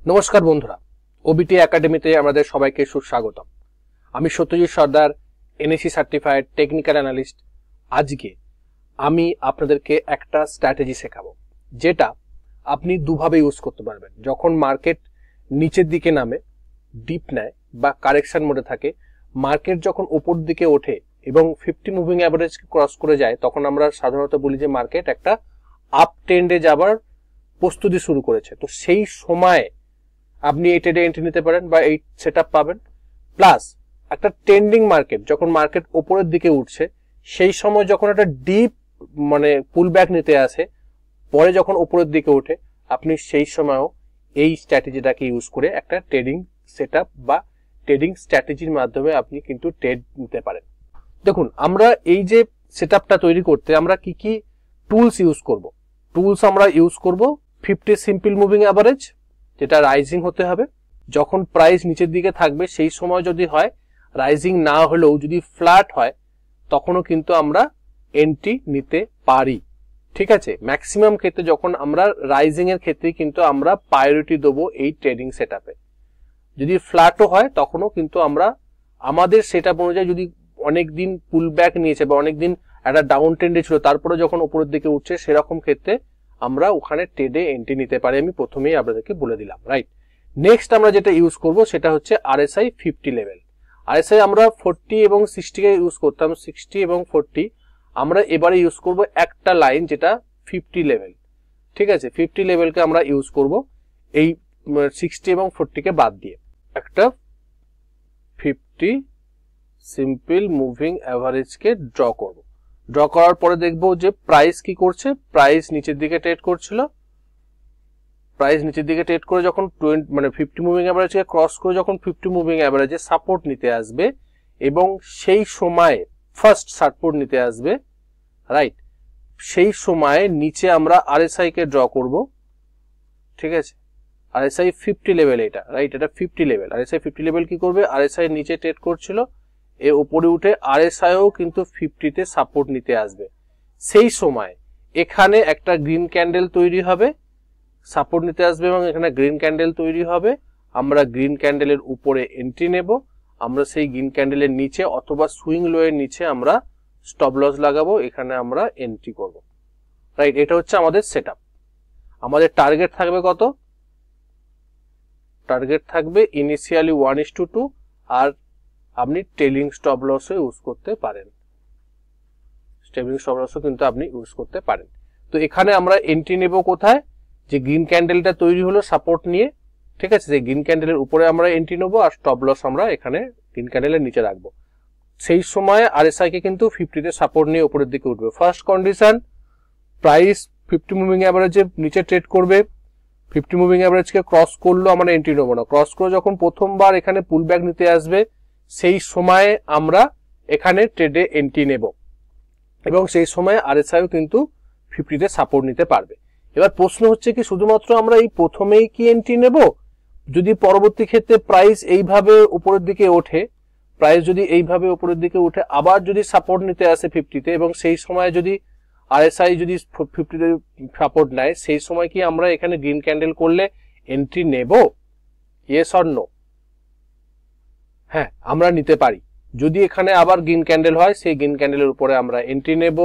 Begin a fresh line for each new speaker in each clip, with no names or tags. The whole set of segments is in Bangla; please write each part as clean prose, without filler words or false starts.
নমস্কার বন্ধুরা, ওবিটি একাডেমিতে আমাদের সবাইকে সুস্বাগতম। আমি সত্যজিৎ সর্দার, এনএসি সার্টিফাইড টেকনিক্যাল অ্যানালিস্ট। আজকে আমি আপনাদেরকে একটা স্ট্র্যাটেজি শেখাবো, যেটা আপনি দুভাবে ইউজ করতে পারবেন। যখন মার্কেট নিচের দিকে নামে, ডিপ নেয় বা কারেকশন মোডে থাকে, মার্কেট যখন উপর দিকে ওঠে এবং 50 মুভিং অ্যাভারেজ ক্রস করে যায়, তখন আমরা সাধারণত বলি যে মার্কেট একটা আপ ট্রেন্ডে যাবার প্রস্তুতি শুরু করেছে। তো সেই সময় আপনি এই ট্রেডে এন্ট্রি নিতে পারেন বা এই সেটআপ পাবেন। প্লাস একটা ট্রেন্ডিং মার্কেট, যখন মার্কেট উপরের দিকে উঠছে, সেই সময় যখন একটা ডিপ পুল ব্যাক নিতে আসে, পরে যখন উপরের দিকে ওঠে, আপনি সেই সময়ও এই স্ট্র্যাটেজিটাকে ইউজ করে একটা ট্রেডিং সেটআপ বা ট্রেডিং স্ট্র্যাটেজির মাধ্যমে আপনি কিন্তু ট্রেড নিতে পারেন। দেখুন, আমরা এই যে সেটআপটা তৈরি করতে আমরা কি কি টুলস ইউজ করব। টুলস আমরা ইউজ করব 50 সিম্পল মুভিং অ্যাভারেজ, যেটা রাইজিং হতে হবে। যখন প্রাইস নিচের দিকে থাকবে সেই সময় যদি হয়, রাইজিং না হলেও যদি ফ্ল্যাট হয়, তখনও কিন্তু আমরা এন্ট্রি নিতে পারি। ঠিক আছে, ম্যাক্সিমাম ক্ষেত্রে যখন আমরা রাইজিং এর ক্ষেত্রে কিন্তু আমরা প্রায়োরিটি দেবো এই ট্রেডিং সেটআপে। যদি ফ্ল্যাটও হয় তখনও কিন্তু আমরা আমাদের সেটআপ অনুযায়ী, যদি অনেকদিন পুল ব্যাক নিয়েছে বা অনেকদিন একটা ডাউন ট্রেন্ডে ছিল, তারপরে যখন উপরের দিকে উঠছে, সেরকম ক্ষেত্রে আমরা ওখানে ট্রেডে এন্ট্রি নিতে পারি। আমি প্রথমেই আপনাদেরকে বলে দিলাম, রাইট। নেক্সট আমরা যেটা ইউজ করব সেটা হচ্ছে RSI 50 লেভেল। RSI আমরা 40 এবং 60 কে ইউজ করতাম, 60 এবং 40 আমরা এবারে ইউজ করব একটা লাইন, যেটা 50 লেভেল। ঠিক আছে, 50 লেভেলকে আমরা ইউজ করব এই 60 এবং 40 কে বাদ দিয়ে। একটা 50 সিম্পল মুভিং অ্যাভারেজকে ড্র করব। ড্র করার পরে দেখবো যে প্রাইস কি করছে। প্রাইস নিচের দিকে ট্রেড করছিল, প্রাইস নিচের দিকে ট্রেড করে যখন 50 মুভিং অ্যাভারেজকে ক্রস করে যখন 50 মুভিং অ্যাভারেজে সাপোর্ট নিতে আসবে, এবং সেই সময় ফার্স্ট সাপোর্ট নিতে আসবে, রাইট, সেই সময় নিচে আমরা RSI কে ড্র করব। ঠিক আছে, RSI 50 লেভেল, এটা রাইট, এটা 50 লেভেল। RSI 50 লেভেল কি করবে, RSI নিচে ট্রেড করছিল, এর উপরে উঠে RSIও কিন্তু 50 তে সাপোর্ট নিতে আসবে। সেই সময় এখানে একটা গ্রিন ক্যান্ডেল তৈরি হবে, সাপোর্ট নিতে আসবে এবং এখানে গ্রিন ক্যান্ডেল তৈরি হবে। আমরা গ্রিন ক্যান্ডেলের উপরে এন্ট্রি নেব। আমরা সেই গ্রিন ক্যান্ডেলের নিচে অথবা সুইং লো এর নিচে আমরা স্টপ লস লাগাবো, এখানে আমরা এন্ট্রি করব। রাইট, এটা হচ্ছে আমাদের সেটআপ। আমাদের টার্গেট থাকবে কত? টার্গেট থাকবে ইনিশিয়ালি 1:2, আর আপনি ট্রেলিং স্টপ লসও ইউজ করতে পারেন। ট্রেলিং স্টপ লসও কিন্তু আপনি ইউজ করতে পারেন। তো এখানে আমরা এন্ট্রি নেব কোথায়? যে গ্রিন ক্যান্ডেলটা তৈরি হলো সাপোর্ট নিয়ে, ঠিক আছে, যে গ্রিন ক্যান্ডেলের উপরে আমরা এন্ট্রি নেবো, আর স্টপ লস আমরা এখানে গ্রিন ক্যান্ডেলের নিচে রাখবো। সেই সময় RSI কে কিন্তু 50 তে সাপোর্ট নিয়ে উপরের দিকে উঠবে। ফার্স্ট কন্ডিশন, প্রাইস 50 মুভিং অ্যাভারেজের নিচে ট্রেড করবে। 50 মুভিং অ্যাভারেজকে ক্রস করলো, আমরা এন্ট্রি নেবো না। ক্রস করে যখন প্রথমবার এখানে পুল ব্যাক নিতে আসবে, সেই সময়ে আমরা এখানে ট্রেডে এন্ট্রি নেব, এবং সেই সময় RSIও কিন্তু 50 তে সাপোর্ট নিতে পারবে। এবার প্রশ্ন হচ্ছে কি, শুধুমাত্র আমরা এই প্রথমেই কি এন্ট্রি নেব? যদি পরবর্তী ক্ষেত্রে প্রাইস এইভাবে উপরের দিকে ওঠে, প্রাইস যদি এইভাবে উপরের দিকে উঠে আবার যদি সাপোর্ট নিতে আসে 50 তে, এবং সেই সময় যদি RSI যদি 50 তে সাপোর্ট নেয়, সেই সময় কি আমরা এখানে গ্রিন ক্যান্ডেল করলে এন্ট্রি নেব? Yes or no? হ্যাঁ, আমরা নিতে পারি। যদি এখানে আবার গ্রিন ক্যান্ডেল হয়, সেই গ্রিন ক্যান্ডেলের উপরে আমরা এন্ট্রি নেব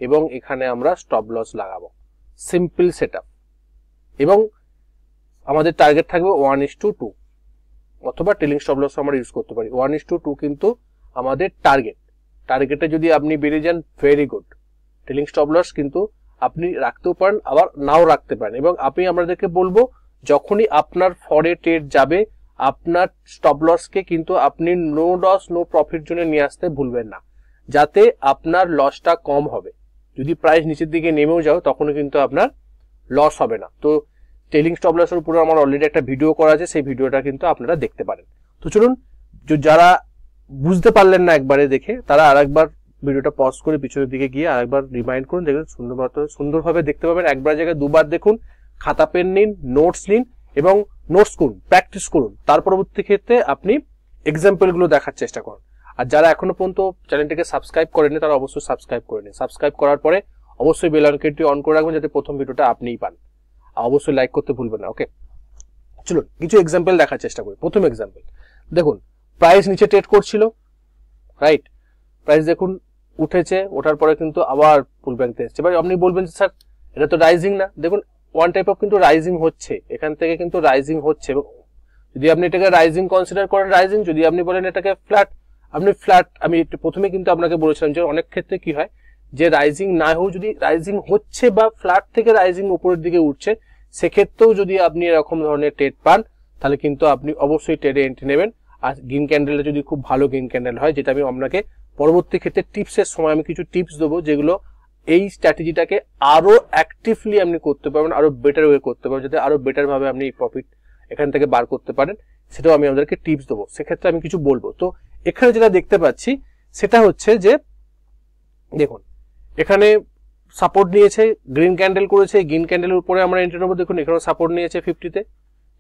এবং এখানে আমরা স্টপ লস লাগাবো। Simple setup. এবং আমাদের টার্গেট থাকবে 1:2, অথবা ট্রেলিং স্টপ লস আমরা ইউজ করতে পারি। 1:2 কিন্তু আমাদের টার্গেট। টার্গেটে যদি আপনি বেরিয়ে যান, very good. Trailing stop loss কিন্তু আপনি রাখতেও পারেন, আবার নাও রাখতে পারেন। এবং আপনি আমাদেরকে বলবো, যখনই আপনার ফরে ট্রেড যাবে, আপনার স্টপ লসকে কিন্তু আপনি নো লস নো প্রফিট জোনে নিয়ে আসতে ভুলবেন না, যাতে আপনার লসটা কম হবে। যদি প্রাইস নিচের দিকে নেমেও যাও, তখনও কিন্তু আপনার লস হবে না। তো ট্রেলিং স্টপ লসের উপরে আমার অলরেডি একটা ভিডিও করা আছে, সেই ভিডিওটা কিন্তু আপনারা দেখতে পারেন। তো চলুন, যারা বুঝতে পারলেন না একবারে দেখে, তারা আরেকবার ভিডিওটা পজ করে পিছনের দিকে গিয়ে আরেকবার রিমাইন্ড করুন, দেখুন সুন্দরভাবে দেখতে পাবেন। একবার জায়গায় দুবার দেখুন, খাতা পেন নিন, নোটস নিন এবং নোটস করুন, প্র্যাকটিস করুন। তার পরবর্তী ক্ষেত্রে আপনি এক্সাম্পল গুলো দেখার চেষ্টা করুন। আর যারা এখনো পর্যন্ত চ্যানেলটিকে সাবস্ক্রাইব করেনি, তারা অবশ্যই সাবস্ক্রাইব করে নিন। সাবস্ক্রাইব করার পরে অবশ্যই বেল আইকনটি অন করে রাখবেন, যাতে প্রথম ভিডিওটা আপনিই পান। অবশ্যই লাইক করতে ভুলবেন না। ওকে, চলুন কিছু এক্সাম্পল দেখার চেষ্টা করি। প্রথম এক্সাম্পল দেখুন, প্রাইস নিচে ট্রেড করছিল, রাইট, প্রাইস দেখুন উঠেছে, ওঠার পরে কিন্তু আবার পুল ব্যাকতে এসছে। এবার আপনি বলবেন স্যার এটা তো রাইজিং না, দেখুন ওয়ান টাইপ অফ কিন্তু রাইজিং হচ্ছে, এখান থেকে কিন্তু রাইজিং হচ্ছে। যদি আপনি এটাকে রাইজিং কনসিডার করেন রাইজিং, যদি আপনি বলেন এটাকে ফ্ল্যাট, আপনি ফ্ল্যাট। আমি প্রথমে কিন্তু আপনাকে বলেছিলাম যে অনেক ক্ষেত্রে কি হয় যে রাইজিং না হোক, যদি রাইজিং হচ্ছে বা ফ্ল্যাট থেকে রাইজিং উপরের দিকে উঠছে, সেক্ষেত্রেও যদি আপনি এরকম ধরনের ট্রেড পান তাহলে কিন্তু আপনি অবশ্যই ট্রেডে এন্ট্রি নেবেন। আর গ্রিন ক্যান্ডেলটা যদি খুব ভালো গ্রিন ক্যান্ডেল হয়, যেটা আমি আপনাকে পরবর্তী ক্ষেত্রে টিপসের সময় আমি কিছু টিপস দেবো, যেগুলো এই স্ট্র্যাটেজিটাকে আরো অ্যাক্টিভলি আপনি করতে পারবেন, আরো বেটার ওয়ে করতে পারবেন, যাতে আরো বেটার ভাবে আপনি প্রফিট এখান থেকে বার করতে পারেন, সেটাও আমি আপনাদেরকে টিপস দেবো। সেক্ষেত্রে আমি কিছু বলবো। তো এখানে যেটা দেখতে পাচ্ছি সেটা হচ্ছে যে দেখুন এখানে সাপোর্ট নিয়েছে, গ্রিন ক্যান্ডেল করেছে, গ্রিন ক্যান্ডেলের উপরে আমরা এন্ট্রি নেবো। দেখুন এখানে সাপোর্ট নিয়েছে 50-তে,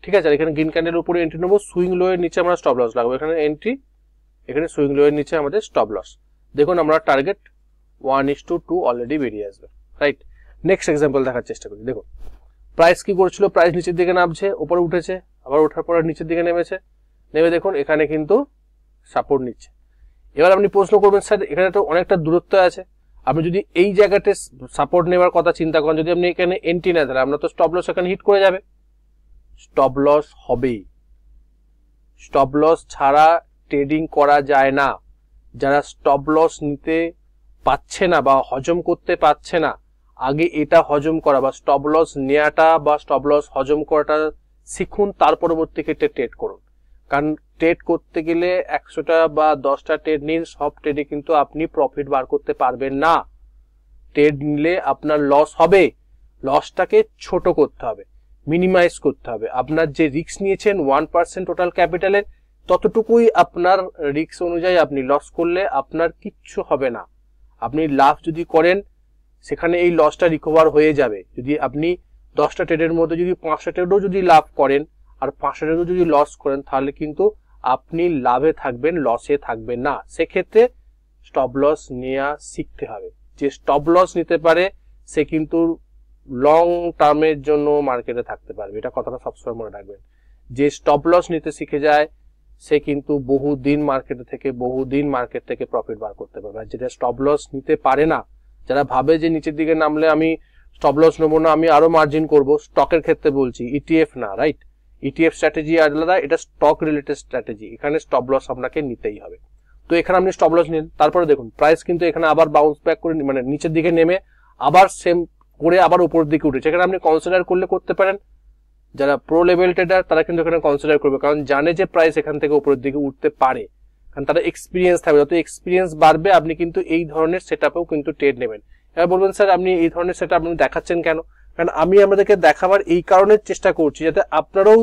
ঠিক আছে। আর এখানে গ্রিন ক্যান্ডেলের উপরে এন্ট্রি নেবো, সুইং লো এর নিচে আমরা স্টপ লস লাগাবো। এখানে এন্ট্রি, এখানে সুইং লো এর নিচে আমাদের স্টপ লস। দেখুন আমরা টার্গেট 1:2 অলরেডি বেরিয়ে আসবে, রাইট। নেক্সট এক্সাম্পল দেখার চেষ্টা করি। দেখুন প্রাইস কি করছিল, প্রাইস নিচের দিকে নামছে, উপরে উঠেছে, আবার ওঠার পরে নিচের দিকে নেমেছে, নেমে দেখুন এখানে কিন্তু সাপোর্ট নিচ্ছে। এবার আপনি প্রশ্ন করবেন স্যার এখানে তো অনেকটা দূরত্ব আছে, আপনি যদি এই জায়গাতে সাপোর্ট নেওয়ার কথা চিন্তা করেন, যদি আপনি এখানে এন্ট্রি না দেন, আপনার তো স্টপ লস এখানে হিট করে যাবে। স্টপ লস হবেই, স্টপ লস ছাড়া ট্রেডিং করা যায় না। যারা স্টপ লস নিতে পাচ্ছে না বা হজম করতে পারছে না, আগে এটা হজম করা বা স্টপ লস নেওয়াটা বা স্টপ লস হজম করাটা শিখুন, তার পরবর্তী ক্ষেত্রে ট্রেড করুন। কারণ ট্রেড করতে গেলে 100টা বা 10টা ট্রেড নিন, সব ট্রেডে কিন্তু আপনি প্রফিট বার করতে পারবেন না। ট্রেড নিলে আপনার লস হবে, লসটাকে ছোট করতে হবে, মিনিমাইজ করতে হবে। আপনার যে রিস্ক নিয়েছেন 1% টোটাল ক্যাপিটালের, ততটুকুই আপনার রিস্ক অনুযায়ী আপনি লস করলে আপনার কিচ্ছু হবে না। আপনি লাভ যদি করেন সেখানে এই লসটা রিকভার হয়ে যাবে। যদি আপনি 10টা ট্রেডের মধ্যে যদি 5টা ট্রেডও যদি লাভ করেন আর 5টা ট্রেডও যদি লস করেন, তাহলে কিন্তু আপনি লাভে থাকবেন, লসে থাকবেন না। সেক্ষেত্রে স্টপ লস নেওয়া শিখতে হবে। যে স্টপ লস নিতে পারে সে কিন্তু লং টার্মের জন্য মার্কেটে থাকতে পারবে, এটা কথাটা সবসময় মনে রাখবেন। যে স্টপ লস নিতে শিখে যায় সে কিন্তু বহুদিন মার্কেট থেকে প্রফিট বার করতে পারবে। আর যেটা স্টপ লস নিতে পারে না, যারা ভাবে যে নিচের দিকে নামলে আমি স্টপ লস নেবো না, আমি আরো মার্জিন করব, স্টকের ক্ষেত্রে বলছি, ইটিএফ না, রাইট। ইটিএফ স্ট্র্যাটেজি আলাদা, এটা স্টক রিলেটেড স্ট্র্যাটেজি, এখানে স্টপ লস আপনাকে নিতেই হবে। তো এখানে আপনি স্টপ লস নিন, তারপরে দেখুন প্রাইস কিন্তু এখানে আবার বাউন্স ব্যাক করে, মানে নিচের দিকে নেমে আবার সেম করে আবার উপরের দিকে উঠেছে। এখানে আপনি কনসিডার করলে করতে পারেন, যারা প্রো লেভেল ট্রেডার তারা কিন্তু এখানে কনসিডার করবে, কারণ জানে যে প্রাইস এখান থেকে উপরের দিকে উঠতে পারে, কারণ তারা এক্সপিরিয়েন্স থাকবে। যত এক্সপিরিয়েন্স বাড়বে আপনি কিন্তু এই ধরনের সেটআপেও কিন্তু ট্রেড নেবেন। এবার বলবেন স্যার আপনি এই ধরনের সেটআপ আপনি দেখাচ্ছেন কেন? কারণ আমি আমাদেরকে দেখাবার এই কারণে চেষ্টা করছি যাতে আপনারাও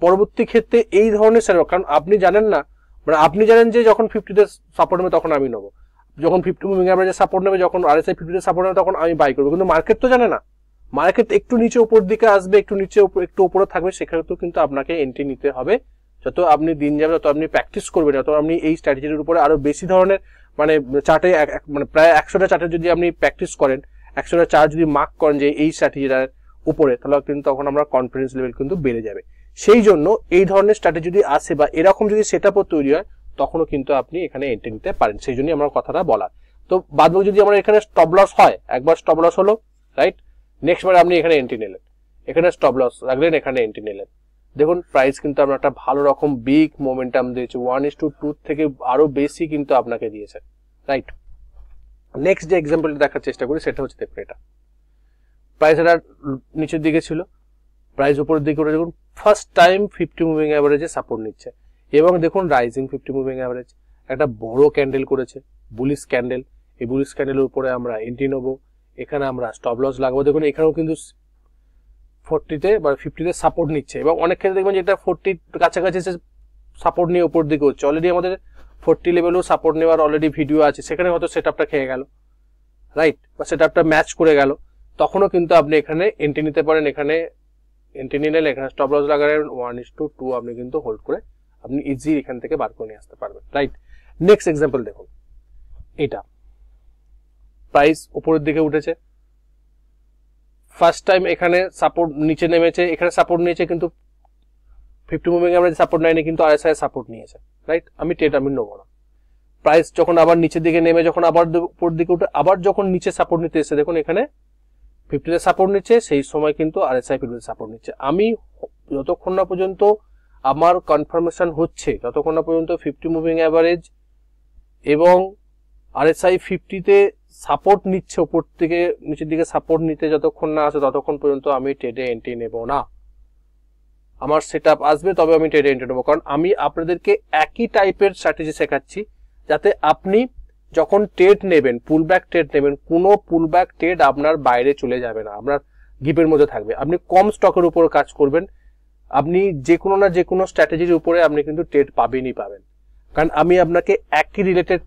পরবর্তী ক্ষেত্রে এই ধরনের সেটআপ, কারণ আপনি জানেন না, মানে আপনি জানেন যে যখন 50তে সাপোর্ট নেবে তখন আমি নেবো, যখন 50 মুভিং অ্যাভারেজে সাপোর্ট নেবে, যখন আরএসআই 50তে সাপোর্ট নেবে তখন আমি বাই করবো, কিন্তু মার্কেট তো জানে না। মার্কেট একটু নিচে উপর দিকে আসবে, একটু নিচে একটু উপরে থাকবে, সেক্ষেত্রেও কিন্তু আপনাকে এন্ট্রি নিতে হবে। যত আপনি দিন যাবে তত আপনি প্র্যাকটিস করবেন, যত আপনি এই স্ট্র্যাটেজির উপরে আরো বেশি ধরনের মানে চার্টে মানে প্রায় 100টা চার্টে যদি আপনি প্র্যাকটিস করেন, 100টা চার্ট যদি মার্ক করেন যে এই স্ট্র্যাটেজিটার উপরে, তাহলে কিন্তু তখন আমরা কনফিডেন্স লেভেল কিন্তু বেড়ে যাবে। সেই জন্য এই ধরনের স্ট্র্যাটেজি যদি আসে বা এরকম যদি সেটআপও তৈরি হয়, তখনও কিন্তু আপনি এখানে এন্ট্রি নিতে পারেন। সেই জন্যই আমার কথাটা বলা। তো বাদবাকি যদি আমার এখানে স্টপ লস হয়, একবার স্টপ লস হলো, রাইট, নেক্সট বার আপনি এখানে এন্ট্রি নিলেন, এখানে স্টপ লস রাখলেন, এখানে এন্ট্রি নিলেন, দেখুন প্রাইস কিন্তু আপনার একটা ভালো রকম বিগ মোমেন্টাম দিয়েছে, 1:2 থেকে আরো বেশি কিন্তু আপনাকে দিয়েছে, রাইট। নেক্সট যে এক্সাম্পলটা দেখার চেষ্টা করি সেটা হচ্ছে দেখুন, এটা প্রাইস এটা নিচের দিকে ছিল, প্রাইস উপরের দিকে উঠে দেখুন ফার্স্ট টাইম 50 মুভিং অ্যাভারেজে সাপোর্ট নিচ্ছে, এবং দেখুন রাইজিং 50 মুভিং অ্যাভারেজ একটা বড় ক্যান্ডেল করেছে, বুলিশ ক্যান্ডেল। এই বুলিশ ক্যান্ডেলের উপরে আমরা এন্ট্রি নেবো, এখানে আমরা স্টপ লস লাগাবো। দেখুন এখানেও কিন্তু 40তে বা 50তে সাপোর্ট নিচ্ছে, এবং অনেক ক্ষেত্রে দেখবেন যে এটা 40 কাছাকাছি সাপোর্ট নিয়ে উপর দিকে হচ্ছে। অলরেডি আমাদের 40 লেভেলেও সাপোর্ট নেওয়ার অলরেডি ভিডিও আছে, সেখানে হয়তো সেটআপটা খেয়ে গেল, রাইট, বা সেটআপটা ম্যাচ করে গেল, তখনও কিন্তু আপনি এখানে এন্ট্রি নিতে পারেন। এখানে এন্ট্রি নিলে এখানে স্টপ লস লাগালেন, 1:2 আপনি কিন্তু হোল্ড করে আপনি ইজি এখান থেকে বার করে নিয়ে আসতে পারবেন, রাইট। নেক্সট এক্সাম্পল দেখুন, এটা প্রাইস উপরের দিকে উঠেছে, ফার্স্ট টাইম এখানে সাপোর্ট নিচে নেমেছে, এখানে সাপোর্ট নিয়েছে, কিন্তু 50 মুভিং অ্যাভারেজ সাপোর্ট নেয়নি কিন্তু আরএসআই সাপোর্ট নিয়েছে, রাইট? আমি ট্রেড আমি নেবো না। প্রাইস যখন আবার নিচের দিকে নেমে যখন আবার উপর দিকে উঠে আবার যখন নিচে সাপোর্ট নিতে এসে দেখুন এখানে 50 তে সাপোর্ট নিচ্ছে, সেই সময় কিন্তু আরএসআই 50 তে সাপোর্ট নিচ্ছে। আমি যতক্ষণ না পর্যন্ত আমার কনফার্মেশন হচ্ছে, যতক্ষণ না পর্যন্ত 50 মুভিং অ্যাভারেজ এবং আরএসআই 50 তে সাপোর্ট নিচ্ছে, উপর থেকে নিচের দিকে সাপোর্ট নিতে যতক্ষণ না আসে ততক্ষণ পর্যন্ত আমি ট্রেডে এন্ট্রি নেব না। আমার সেটআপ আসবে তবে আমি ট্রেডে এন্ট্রি নেব, কারণ আমি আপনাদেরকে একই টাইপের স্ট্র্যাটেজি শেখাচ্ছি যাতে আপনি যখন ট্রেড নেবেন, পুলব্যাক ট্রেড নেবেন, কোনো পুলব্যাক ট্রেড আপনার বাইরে চলে যাবে না, আপনার গিপের মধ্যে থাকবে। আপনি কম স্টকের উপর কাজ করবেন, আপনি যে কোনো না যে কোনো স্ট্র্যাটেজির উপরে আপনি কিন্তু ট্রেড পাবেনই পাবেন, কারণ আমি আপনাকে একই রিলেটেড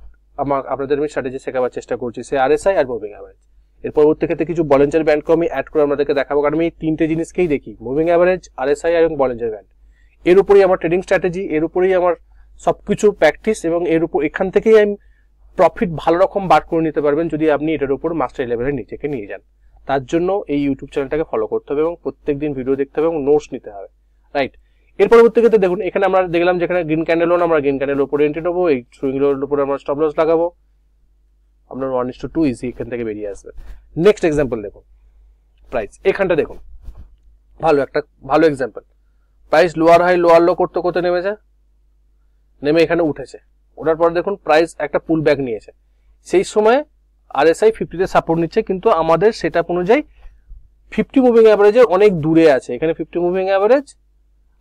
আপনাদের আমি স্ট্র্যাটেজি শেখাবার চেষ্টা করছি, সে আরএসআই আর মুভিং অ্যাভারেজ। এর পরবর্তী ক্ষেত্রে কিছু বলিঞ্জার ব্যান্ডকে আমি অ্যাড করে আপনাদেরকে দেখাবো, কারণ আমি এই তিনটে জিনিসকেই দেখি, মুভিং অ্যাভারেজ, আরএসআই এবং বলিঞ্জার ব্যান্ড। এর উপরেই আমার ট্রেডিং স্ট্র্যাটেজি, এর উপরেই আমার সবকিছু প্র্যাকটিস, এবং এর উপর এখান থেকেই আমি প্রফিট ভালো রকম বার করে নিতে পারবেন যদি আপনি এটার উপর মাস্টার লেভেলে নিজেকে নিয়ে যান। তার জন্য এই ইউটিউব চ্যানেলটাকে ফলো করতে হবে এবং প্রত্যেকদিন ভিডিও দেখতে হবে এবং নোটস নিতে হবে, রাইট? এর পরবর্তী ক্ষেত্রে দেখুন এখানে আমরা দেখলাম যেখানে গ্রিন ক্যান্ডেল হলো, আমরা গ্রিন ক্যান্ডেলের উপরে এন্ট্রি নেবো, এই সুইং লোর উপরে আমরা স্টপ লস লাগাবো, আপনার 1:2 ইজি এখান থেকে বেরিয়ে আসবে। নেক্সট এক্সাম্পল দেখুন, প্রাইস এখানটা দেখুন, ভালো example. Price lower high lower low করতে করতে নেমেছে, নেমে এখানে উঠেছে, ওঠার পর দেখুন প্রাইস একটা পুল ব্যাক নিয়েছে, সেই সময় আরএসআই 50 তে সাপোর্ট নিচ্ছে, কিন্তু আমাদের সেটআপ অনুযায়ী 50 মুভিং অ্যাভারেজের অনেক দূরে আছে, এখানে 50 মুভিং অ্যাভারেজ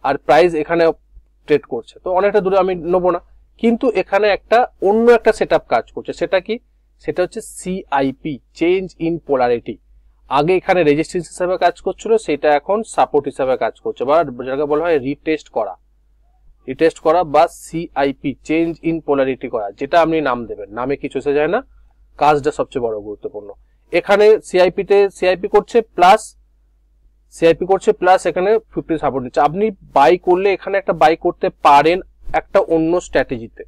আর প্রাইস এখানে ট্রেড করছে, তো অনেকটা দূরে আমি নেবো না, কিন্তু এখানে একটা অন্য একটা সেটআপ কাজ করছে। সেটা কি? সেটা হচ্ছে সিআইপি, চেঞ্জ ইন পোলারিটি। আগে এখানে রেজিস্ট্যান্স হিসাবে কাজ করছিল, সেটা এখন সাপোর্ট হিসাবে কাজ করছে, বা যাকে বলা হয় রিটেস্ট করা বা সিআইপি, চেঞ্জ ইন পোলারিটি করা, যেটা আপনি নাম দেবেন, নামে কিছু এসে যায় না, কাজটা সবচেয়ে বড় গুরুত্বপূর্ণ। এখানে সিআইপি করছে প্লাস এখানে 50 সাপোর্ট নিচ্ছে। আপনি বাই করলে এখানে একটা বাই করতে পারেন একটা অন্য স্ট্র্যাটেজিতে,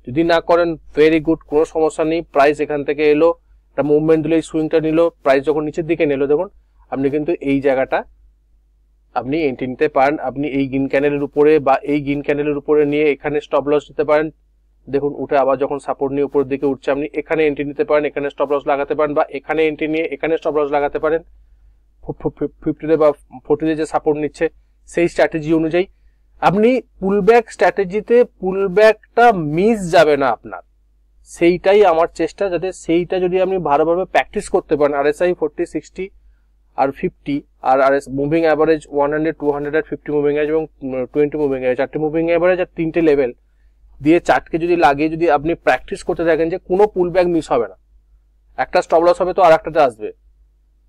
যদি না করেন ভেরি গুড, কোনো সমস্যা নেই। প্রাইস এখান থেকে এলো, একটা মুভমেন্ট দিল, এই সুইংটা নিল, প্রাইস যখন নিচের দিকে নিল দেখুন, আপনি কিন্তু এই জায়গাটা আপনি এন্ট্রি নিতে পারেন। আপনি এই গ্রিন ক্যান্ডেলের উপরে বা এই গ্রিন ক্যান্ডেলের উপরে নিয়ে এখানে স্টপ লস নিতে পারেন, দেখুন উঠে আবার যখন সাপোর্ট নিয়ে উপরের দিকে উঠছে আপনি এখানে এন্ট্রি নিতে পারেন, এখানে স্টপ লস লাগাতে পারেন, বা এখানে এন্ট্রি নিয়ে এখানে স্টপ লস লাগাতে পারেন 50 বা 40 যে সাপোর্ট নিচ্ছে সেই স্ট্র্যাটেজি অনুযায়ী। আপনি পুলব্যাক স্ট্র্যাটেজিতে পুলব্যাকটা মিস যাবে না আপনার, সেইটাই আমার চেষ্টা, যাতে সেইটা যদি আপনি ভালোভাবে প্র্যাকটিস করতে পারেন। আরএসআই 40, 60 আর 50 আর মুভিং অ্যাভারেজ 100, 200 আর 50 মুভিং অ্যাভারেজ এবং 20 মুভিং অ্যাভারেজ, 4টে মুভিং অ্যাভারেজ আর 3টে লেভেল দিয়ে চার্টকে যদি লাগিয়ে যদি আপনি প্র্যাকটিস করতে থাকেন যে কোনো পুলব্যাক মিস হবে না, একটা স্টপ লস হবে তো আর একটাতে আসবে,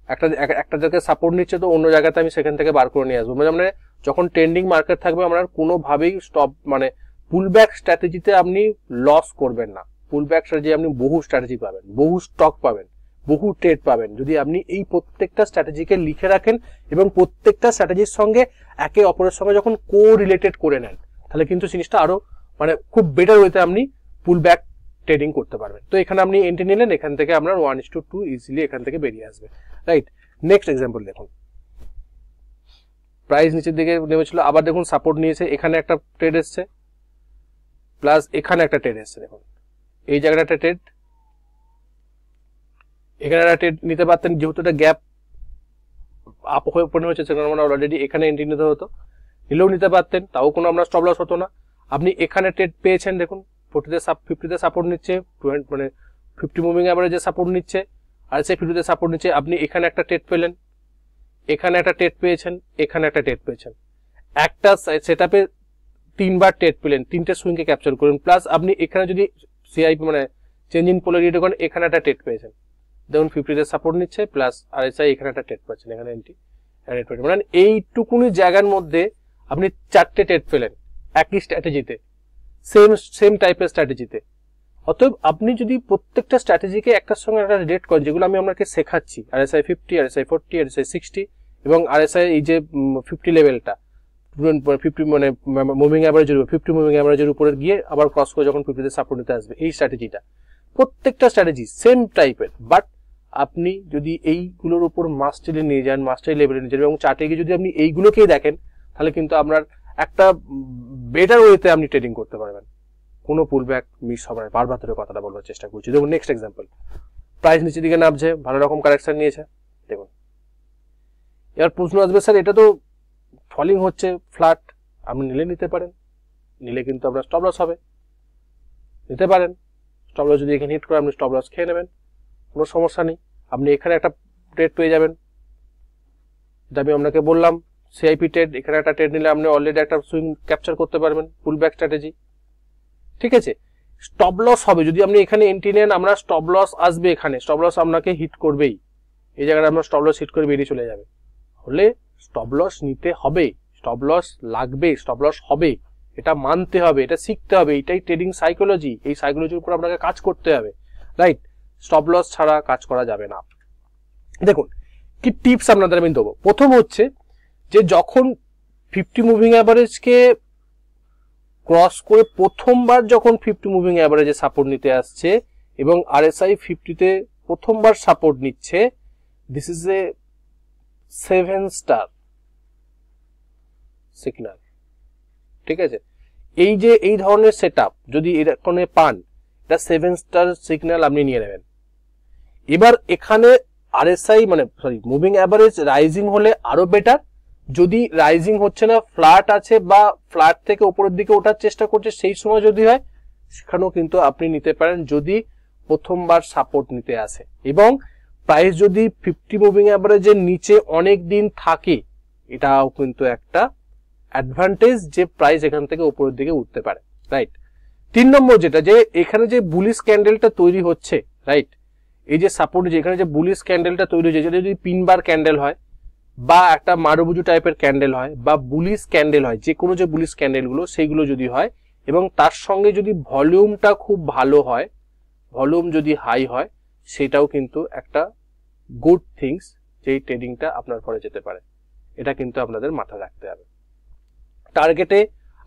একটা জায়গায় সাপোর্ট নিচ্ছে তো অন্য জায়গাতে আমি সেখান থেকে বার করে নিয়ে আসবো। মানে যখন ট্রেন্ডিং মার্কেট থাকবে আমরা কোনোভাবেই পুলব্যাক স্ট্র্যাটেজিতে আপনি লস করবেন না। পুলব্যাক স্ট্র্যাটেজি আপনি বহু স্ট্র্যাটেজি পাবেন, বহু স্টক পাবেন, বহু ট্রেড পাবেন, যদি আপনি এই প্রত্যেকটা স্ট্র্যাটেজিকে লিখে রাখেন এবং প্রত্যেকটা স্ট্র্যাটেজির সঙ্গে একে অপরের সঙ্গে যখন কো রিলেটেড করে নেন, তাহলে কিন্তু জিনিসটা আরো খুব বেটার ওয়েতে আপনি পুলব্যাক ট্রেডিং করতে পারবেন। তো এখানে আপনি এন্ট্রি নিলেন, এখান থেকে আপনার 1:2 ইজিলি এখান থেকে বেরিয়ে আসবে, রাইট? নেক্সট এক্সাম্পল দেখুন, প্রাইস নিচের দিকে নেমেছিল, আবার দেখুন সাপোর্ট নিয়েছে, এখানে একটা ট্রেড এসছে প্লাস এখানে একটা ট্রেড এসছে, দেখুন এই জায়গাটা একটা ট্রেড, এখানে একটা ট্রেড নিতে পারতেন, যেহেতু একটা গ্যাপ আপ হয়ে ওপেন হয়েছে সেখানে আমরা অলরেডি এখানে এন্ট্রি নিতে হতো, নিলেও নিতে পারতেন, তাও কোনো আপনার স্টপ লস হতো না। আপনি এখানে ট্রেড পেয়েছেন, দেখুন 50 তে সাপোর্ট নিচ্ছে, 50 মুভিং অ্যাভারেজে সাপোর্ট নিচ্ছে, আর সেই 50 তে সাপোর্ট নিচ্ছে, আপনি এখানে একটা ট্রেড পেলেন, এখানে একটা ট্রেড পেয়েছেন, এখানে একটা ট্রেড পেয়েছেন, একটা সেটআপে 3বার ট্রেড পেলেন, 3টে সুইংকে ক্যাপচার করুন, প্লাস আপনি এখানে যদি সিআইপি চেঞ্জ ইন পোলারিটি করেন, এখানে একটা ট্রেড পেয়েছেন, দেখুন 50 তে সাপোর্ট নিচ্ছে প্লাস আরএসআই এখানে একটা ট্রেড পাচ্ছেন, এখানে এন্ট্রি এইটুকুনি জায়গার মধ্যে আপনি 4টে ট্রেড পেলেন একই স্ট্র্যাটেজিতে, সেম টাইপের স্ট্র্যাটেজিতে। অতএব আপনি যদি প্রত্যেকটা স্ট্র্যাটেজিকে একটার সঙ্গে একটা রিলেট করেন, যেগুলো আমি আপনাকে শেখাচ্ছি, আরএসআই 50, আরএসআই 40, আরএসআই 60 এবং আরএসআই এই যে 50 লেভেলটা 50 মুভিং অ্যাভারেজের 50 মুভিং অ্যাভারেজের উপরে গিয়ে আবার ক্রস করে যখন 50 তে সাপোর্ট নিতে আসবে, এই স্ট্র্যাটেজিটা প্রত্যেকটা স্ট্র্যাটেজি সেম টাইপের, বাট আপনি যদি এইগুলোর উপর মাস্টারি নিয়ে যান, মাস্টারি লেভেলে নিয়ে যান এবং চার্টে গিয়ে যদি আপনি এইগুলোকেই দেখেন, তাহলে কিন্তু আপনার একটা বেটার ওয়েতে আপনি ট্রেডিং করতে পারবেন, কোনো পুল ব্যাক মিস হবে না। বারবার ধরে কথাটা বলার চেষ্টা করছি। দেখুন নেক্সট এক্সাম্পল, প্রাইস নিচের দিকে নামছে, ভালো রকম কারেকশন নিয়েছে, দেখুন এবার প্রশ্ন আসবে স্যার এটা তো ফলিং হচ্ছে ফ্ল্যাট, আপনি নিলে নিতে পারেন, নিলে কিন্তু আপনার স্টপ লস হবে, নিতে পারেন। স্টপ লস যদি এখানে হিট করে আপনি স্টপ লস খেয়ে নেবেন, কোনো সমস্যা নেই। আপনি এখানে একটা ট্রেড পেয়ে যাবেন, যেটা আমি আপনাকে বললাম সিআইপি ট্রেড, এখানে একটা ট্রেড নিলে আপনি অলরেডি একটা সুইং ক্যাপচার করতে পারবেন, পুল ব্যাক স্ট্র্যাটেজি, ঠিক আছে। স্টপ লস হবে যদি আপনি এখানে এন্ট্রি নেন, আমরা স্টপ লস আসবে, এখানে স্টপ লস আপনাকে হিট করবেই, এই জায়গাটা আপনার স্টপ লস হিট করে বেরিয়ে চলে যাবে, হলে স্টপ লস নিতে হবে, স্টপ লস লাগবে, স্টপ লস হবে, এটা মানতে হবে, এটা শিখতে হবে, এটাই ট্রেডিং সাইকোলজি, এই সাইকোলজির উপর আপনাকে কাজ করতে হবে, রাইট। স্টপ লস ছাড়া কাজ করা যাবে না। দেখুন কি টিপস আপনাদের আমি দেবো। প্রথম হচ্ছে যে যখন 50 মুভিং অ্যাভারেজকে ক্রস করে প্রথমবার যখন 50 মুভিং অ্যাভারেজে সাপোর্ট নিতে আসছে এবং RSI 50-তে প্রথমবার সাপোর্ট নিচ্ছে, this is a 7 star signal, ঠিক আছে। এই যে এই ধরনের সেটআপ যদি এখানে পান, এটা 7 স্টার সিগন্যাল আপনি নিয়ে নেবেন। এবার এখানে RSI মানে সরি মুভিং অ্যাভারেজ রাইজিং হলে আরো বেটার, যদি রাইজিং হচ্ছে না, ফ্ল্যাট আছে বা ফ্ল্যাট থেকে উপরের দিকে ওঠার চেষ্টা করছে, সেই সময় যদি হয় সেখানেও কিন্তু আপনি নিতে পারেন, যদি প্রথমবার সাপোর্ট নিতে আসে এবং প্রাইস যদি 50 মুভিং অ্যাভারেজের নিচে অনেক দিন থাকে, এটাও কিন্তু একটা অ্যাডভান্টেজ যে প্রাইস এখান থেকে উপরের দিকে উঠতে পারে, রাইট। 3 নম্বর যেটা, যে এখানে যে বুলিশ ক্যান্ডেলটা তৈরি হচ্ছে, রাইট, এই যে সাপোর্ট যে এখানে যে বুলিশ ক্যান্ডেলটা তৈরি হচ্ছে, যেটা যদি পিনবার ক্যান্ডেল হয় বা একটা মারুবুজু টাইপের ক্যান্ডেল হয় বা বুলিশ ক্যান্ডেল হয়, যে কোনো যে বুলিশ ক্যান্ডেলগুলো সেইগুলো যদি হয় এবং তার সঙ্গে যদি ভলিউমটা খুব ভালো হয়, ভলিউম যদি হাই হয়, সেটাও কিন্তু একটা গুড থিংস, যেই ট্রেডিংটা আপনার পরে যেতে পারে, এটা কিন্তু আপনাদের মাথায় রাখতে হবে। টার্গেটে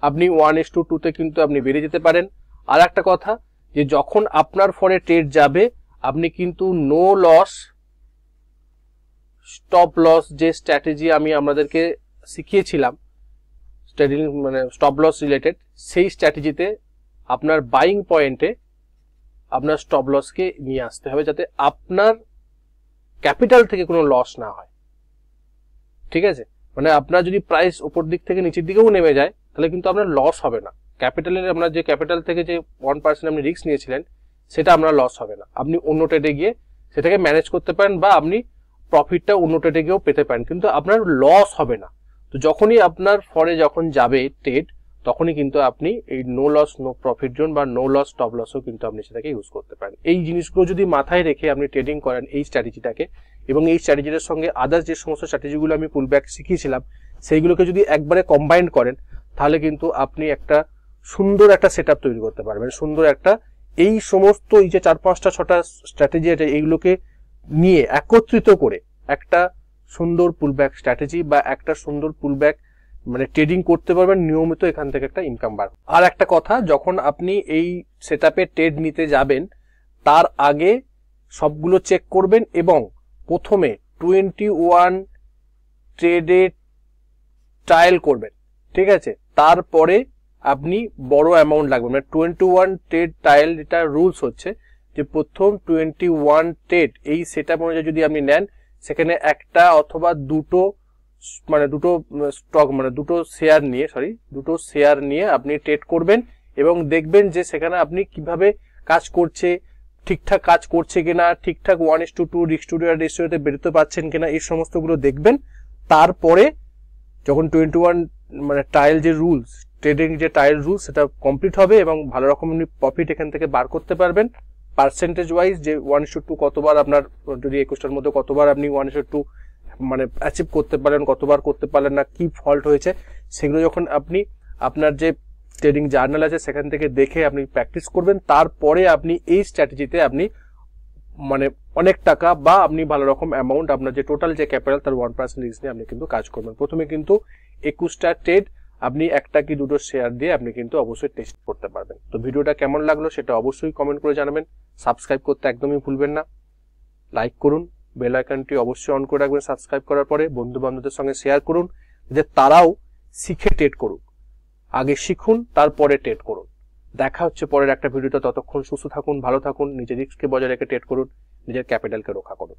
আপনি 1:2 তে কিন্তু আপনি বেরিয়ে যেতে পারেন। আর একটা কথা, যে যখন আপনার ফরে ট্রেড যাবে আপনি কিন্তু নো লস স্টপ লস যে স্ট্র্যাটেজি আমি আপনাদেরকে শিখিয়েছিলাম ট্রেডিং মানে স্টপ লস রিলেটেড, সেই স্ট্র্যাটেজিতে আপনার বাইং পয়েন্টে আপনার স্টপ লসকে নিয়ে আসতে হবে, যাতে আপনার ক্যাপিটাল থেকে কোনো লস না হয়, ঠিক আছে। মানে আপনার যদি প্রাইস উপর দিক থেকে নিচের দিকেও নেমে যায়, তাহলে কিন্তু আপনার লস হবে না, ক্যাপিটালের আপনার যে ক্যাপিটাল থেকে যে 1% আপনি রিস্ক নিয়েছিলেন সেটা আপনার লস হবে না, আপনি অন্য ট্রেডে গিয়ে সেটাকে ম্যানেজ করতে পারেন বা আপনি প্রফিটটা অন্য ট্রেডে গিয়েও পেতে পারেন, কিন্তু আপনার লস হবে না। তো যখনই আপনার ফরে যখন যাবে ট্রেড, তখনই কিন্তু আপনি এই no loss no profit zone বা নো লস স্টপ লসও কিন্তু আপনি সেটাকে ইউজ করতে পারেন। এই জিনিসগুলো যদি মাথায় রেখে আপনি ট্রেডিং করেন এই স্ট্র্যাটেজিটাকে, এবং এই স্ট্র্যাটেজিটার সঙ্গে আদার্স যে সমস্ত স্ট্র্যাটেজিগুলো আমি পুল ব্যাক শিখিয়েছিলাম সেইগুলোকে যদি একবারে কম্বাইন্ড করেন, তাহলে কিন্তু আপনি একটা সুন্দর একটা সেটআপ তৈরি করতে পারবেন, সুন্দর একটা এই সমস্ত এই যে 4-5-6টা স্ট্র্যাটেজি আছে এইগুলোকে নিয়ে একত্রিত করে একটা সুন্দর পুলব্যাক স্ট্র্যাটেজি বা একটা সুন্দর পুলব্যাক মানে ট্রেডিং করতে পারবেন, নিয়মিত এখান থেকে একটা ইনকাম বাড়বে। আর একটা কথা, যখন আপনি এই সেটআপে ট্রেড নিতে যাবেন তার আগে সবগুলো চেক করবেন এবং প্রথমে 21 ট্রেডে ট্রায়াল করবেন, ঠিক আছে। তারপরে আপনি বড় অ্যামাউন্ট লাগবে, মানে 21 ট্রেড ট্রায়াল, যেটা রুলস হচ্ছে যে প্রথম 21 ট্রেড এই সেটআপ অনুযায়ী যদি আপনি নেন, সেখানে একটা অথবা দুটো স্টক মানে দুটো শেয়ার নিয়ে আপনি ট্রেড করবেন এবং দেখবেন যে সেখানে আপনি কিভাবে কাজ করছে, ঠিকঠাক কাজ করছে কিনা, ঠিকঠাক 1:2 রিস্ক টু রিওয়ার্ড রেশিওতে বেরোতে পারছেন কিনা, এই সমস্তগুলো দেখবেন। তারপরে যখন 21 মানে ট্রায়াল যে রুলস, ট্রেডিং যে ট্রায়াল রুলস, সেটা কমপ্লিট হবে এবং ভালো রকম আপনি প্রফিট এখান থেকে বার করতে পারবেন পার্সেন্টেজ ওয়াইজ, যে 1:2 কতবার আপনার, যদি 21টার মধ্যে কতবার আপনি 1:2 মানে অ্যাচিভ করতে পারেন, কতবার করতে পারলেন না, কি ফল্ট হয়েছে, সেগুলো যখন আপনি আপনার যে ট্রেডিং জার্নাল আছে সেখান থেকে দেখে আপনি প্র্যাকটিস করবেন। তারপরে আপনি এই স্ট্র্যাটেজিতে আপনি মানে অনেক টাকা বা আপনি ভালো রকম অ্যামাউন্ট, আপনার যে টোটাল যে ক্যাপিটাল তার 1% রিস্ক নিয়ে আপনি কিন্তু কাজ করবেন। প্রথমে কিন্তু 21টা ট্রেড আপনি একটা কি দুটো শেয়ার দিয়ে আপনি কিন্তু অবশ্যই টেস্ট করতে পারবেন। তো ভিডিওটা কেমন লাগলো সেটা অবশ্যই কমেন্ট করে জানাবেন, সাবস্ক্রাইব করতে একদমই ভুলবেন না, লাইক করুন, বেল আইকনটি অবশ্যই অন করে রাখবেন সাবস্ক্রাইব করার পরে, বন্ধু বান্ধবদের সঙ্গে শেয়ার করুন যে তারাও শিখে ট্রেড করুক। আগে শিখুন, তারপরে ট্রেড করুন। দেখা হচ্ছে পরের একটা ভিডিওতে। ততক্ষণ সুস্থ থাকুন, ভালো থাকুন, নিজের রিস্ককে বজায় রেখে ট্রেড করুন, নিজের ক্যাপিটালকে রক্ষা করুন।